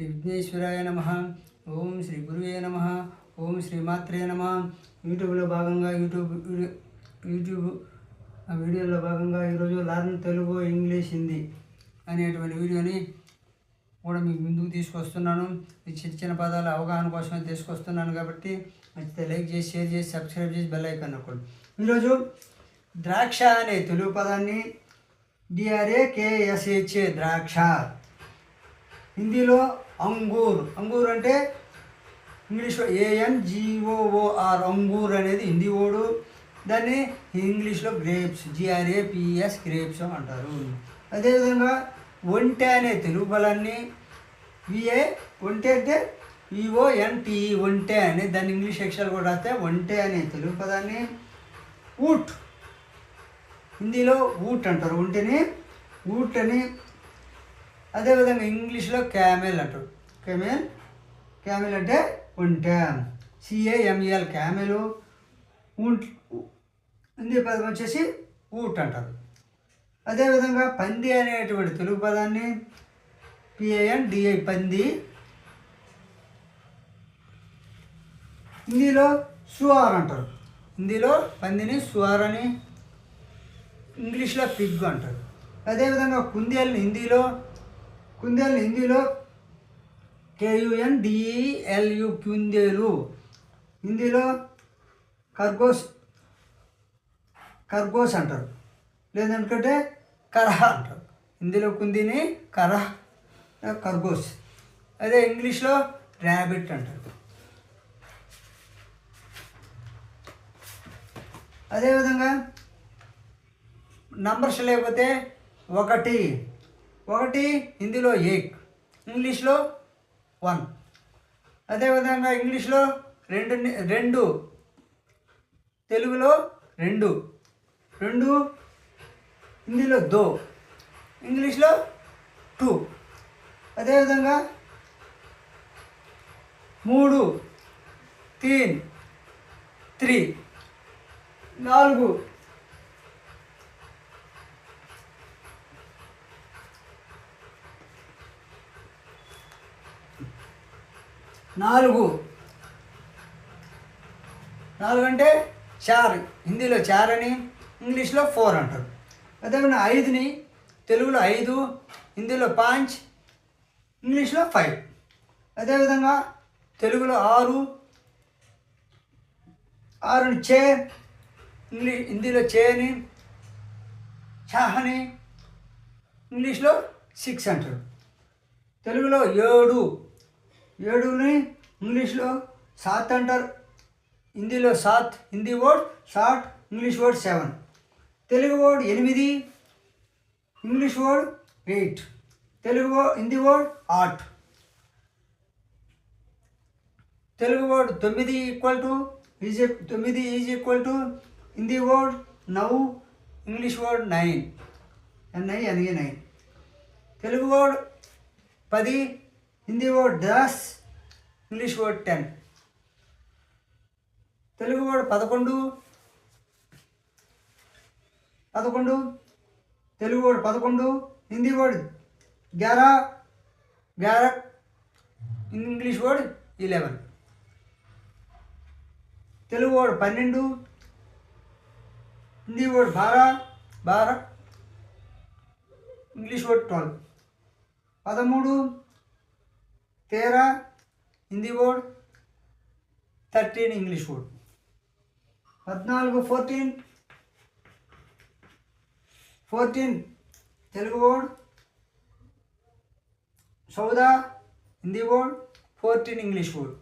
శ్రీ విఘ్నేశ్వరాయ నమః. ఓం శ్రీ గురువే నమః. ఓం శ్రీ మాత్రే నమః. యూట్యూబ్లో భాగంగా యూట్యూబ్ వీడియోలో భాగంగా ఈరోజు లర్న్ తెలుగు ఇంగ్లీష్ హిందీ అనేటువంటి వీడియోని కూడా మీకు ముందుకు తీసుకొస్తున్నాను. ఈ చిన్న చిన్న పదాల అవగాహన కోసమే తీసుకొస్తున్నాను కాబట్టి నచ్చితే లైక్ చేసి, షేర్ చేసి, సబ్స్క్రైబ్ చేసి బెల్ ఐకాన్ నొక్కండి. ఈరోజు ద్రాక్ష అనే తెలుగు పదాన్ని DRAKSH ద్రాక్ష, హిందీలో అంగూర్. అంగూర్ అంటే ఇంగ్లీష్లో ANGOOR అంగూర్ అనేది హిందీ వర్డ్. దాన్ని ఇంగ్లీష్లో గ్రేప్స్, GRAPS గ్రేప్స్ అంటారు. అదేవిధంగా ఒంటె అనే తెలుగు పదాన్ని ఒంటె అంటే VONTE ఒంటె అని దాన్ని ఇంగ్లీష్ అక్షరాలు కూడా రాస్తే ఒంటె అనే తెలుగు పదాన్ని ఊట్, హిందీలో ఊట్ అంటారు. ఒంటెని ఊట్ అని. అదేవిధంగా ఇంగ్లీష్లో క్యామెల్ అంటారు. క్యామెల్ అంటే ఒంటె, CAMEL క్యామెలు. ఊట్ హిందీ పదం వచ్చేసి ఊట్ అంటారు. అదేవిధంగా పంది అనేటువంటి తెలుగు పదాన్ని PANDI పంది, హిందీలో సువార్ అంటారు. హిందీలో పందిని సువార్ అని, ఇంగ్లీష్లో పిగ్ అంటారు. అదేవిధంగా కుందేలుని హిందీలో KUNDELU కుందేలు, హిందీలో ఖర్గోస్ అంటారు. లేదంటే కరహ అంటారు. హిందీలో కుందిని ఖర్గోస్. అదే ఇంగ్లీష్లో ర్యాబిట్ అంటారు. అదేవిధంగా నంబర్స్ లేకపోతే ఒకటి హిందీలో ఏక్, ఇంగ్లీష్లో 1. అదేవిధంగా ఇంగ్లీష్లో రెండు, తెలుగులో రెండు, హిందీలో దో, ఇంగ్లీష్లో 2. అదేవిధంగా 3, 3, 4, 4 అంటే చార్, హిందీలో చార్ అని, ఇంగ్లీష్లో 4 అంటారు. అదేవిధంగా 5ని తెలుగులో 5, హిందీలో 5, ఇంగ్లీష్లో 5. అదేవిధంగా తెలుగులో 6ని చే, హిందీలో చేని, చాహని, ఇంగ్లీష్లో 6 అంటారు. తెలుగులో 7ని ఇంగ్లీష్లో 7 అంటారు. హిందీలో 7, Hindi word short, English word 7. Telugu word 8, English word 8. Hindi word 8. Telugu word 9 is equal to Hindi word 9, English word 9, NI. Telugu word 10, Hindi word 10, English word 10. Telugu word 11, Telugu word 11, Hindi word 11, English word 11. Telugu word 12, Hindi word 12, English word 12. 13, 13, Hindi word 13, English word. 14, 14, Telugu word 14, Hindi word 14, English word.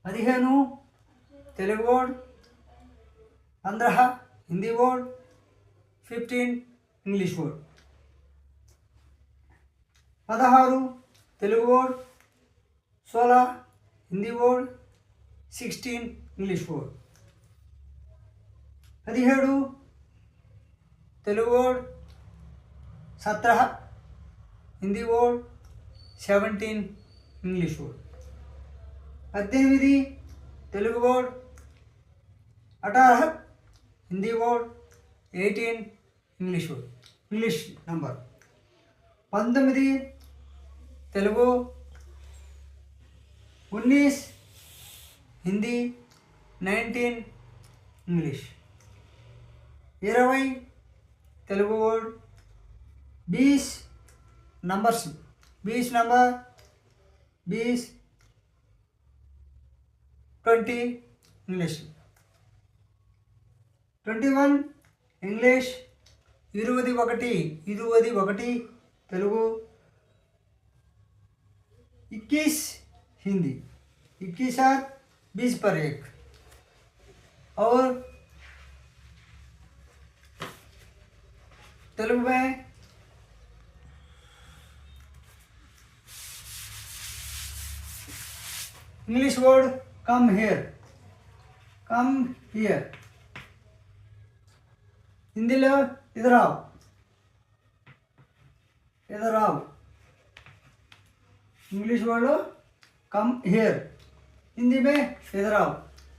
15, Telugu word 15, Hindi word 15, English word. 16, Telugu word 16, Hindi word 16, English word. 17, Telugu word 17, Hindi word 17, English word. 18, Telugu word 18, Hindi word 18, English word, English number. 19, Telugu 19, Hindi 19, English 20 Telugu word, 20 numbers, 20 number, 20, 20 English, 21 English, 21 Telugu, 21 Hindi, 21 और 20 पर 1। और तेलुगु में English word come here, Hindi लो इधर आओ, English word come here, Hindi में इधर आओ,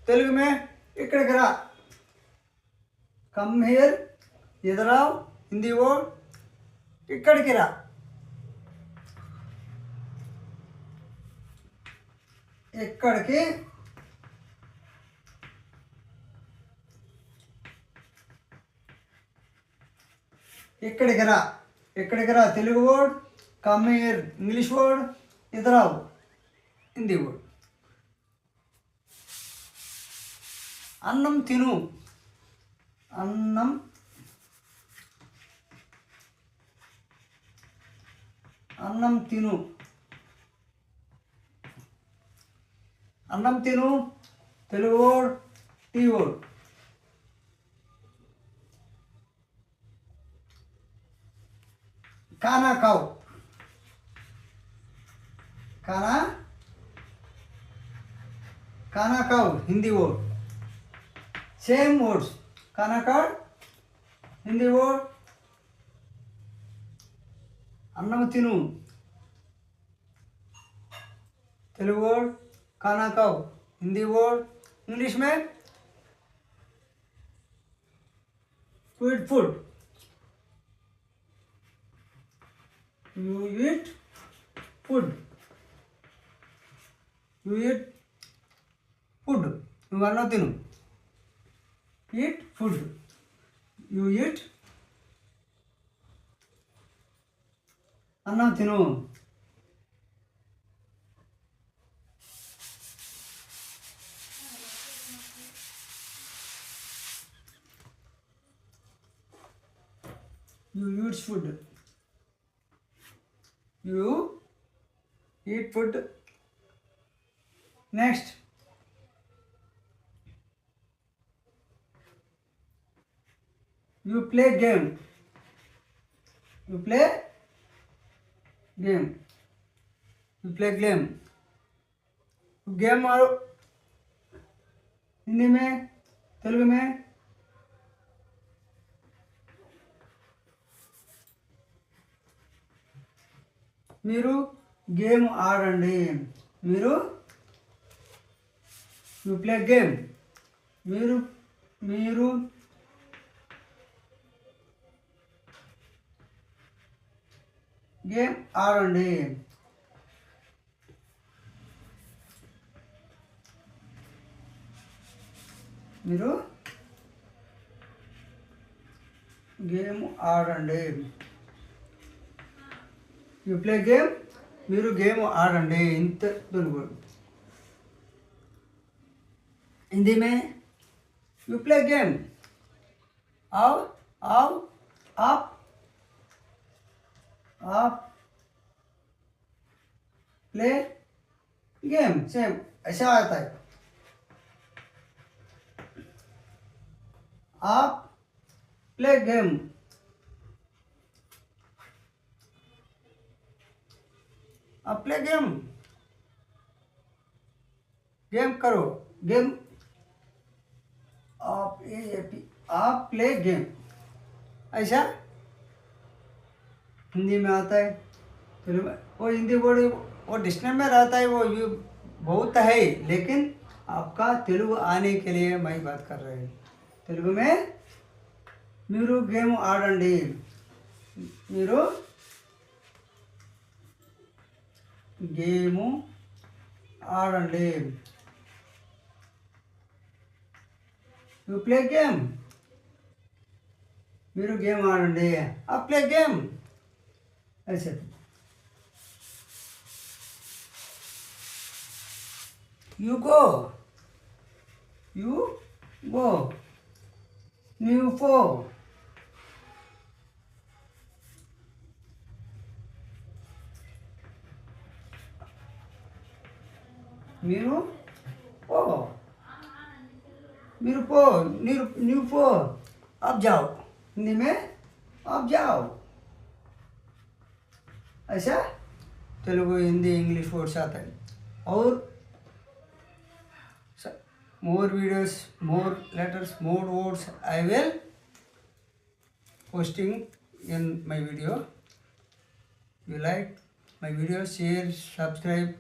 तेलुगु में इక్కడికి రా, कम हियर इधर आओ, हिंदी वर्ड ఇక్కడికి రా, ఇక్కడికి Telugu word, come here English word, ఇధర్ आओ హిందీ వర్డ్. అన్నం తిను, అన్నం తిను, అన్నం తిను తెలుగు వర్డ్, టీ వర్డ్. खाना खाओ, खाना खाओ हिंदी वर्ड, सेम वर्ड्स, खाना खाओ हिंदी वर्ड, अन्नम तिनु तेलुगु वर्ड, खाना खाओ हिंदी वर्ड, इंग्लिश में to eat food, you eat food, నువ్వు అన్నం తిను, eat food, you eat అన్నం తిను. you eat food, you eat food. Next, you play game, game और हिंदी में तेलुगु में మీరు గేమ్ ఆడండి, యూ ప్లే గేమ్, మీరు గేమ్ ఆడండి. యూ ప్లే గేమ్, మీరు గేమ్ ఆడండి, ఇంత తెలుగు. हिंदी में यू प्ले गेम, आओ आप प्ले गेम, सेम ऐसा आता है, आप प्ले गेम, आप प्ले गेम करो, गेम आप प्ले गेम, ऐसा हिंदी में आता है. तेलुगु में वो हिंदी वर्ड वो डिक्शनरी में रहता है, वो बहुत है, लेकिन आपका तेलुगु आने के लिए मैं बात कर रहा हूँ. तेलुगु में మీరు గేమ్ ఆడండి, గేము ఆడండి. యు ప్లే గేమ్, మీరు గేమ్ ఆడండి. ఆ ప్లే గేమ్ ऐसे. You go, you go, you go. మీరు పో, మీరు పో, न्यू पो, आप जाओ. हिंदी में आप जाओ. ऐसा तेलुगु हिंदी इंग्लिश वर्ड्स आते हैं. और more videos, more letters, more words I will posting in my video. You like my video, share, subscribe.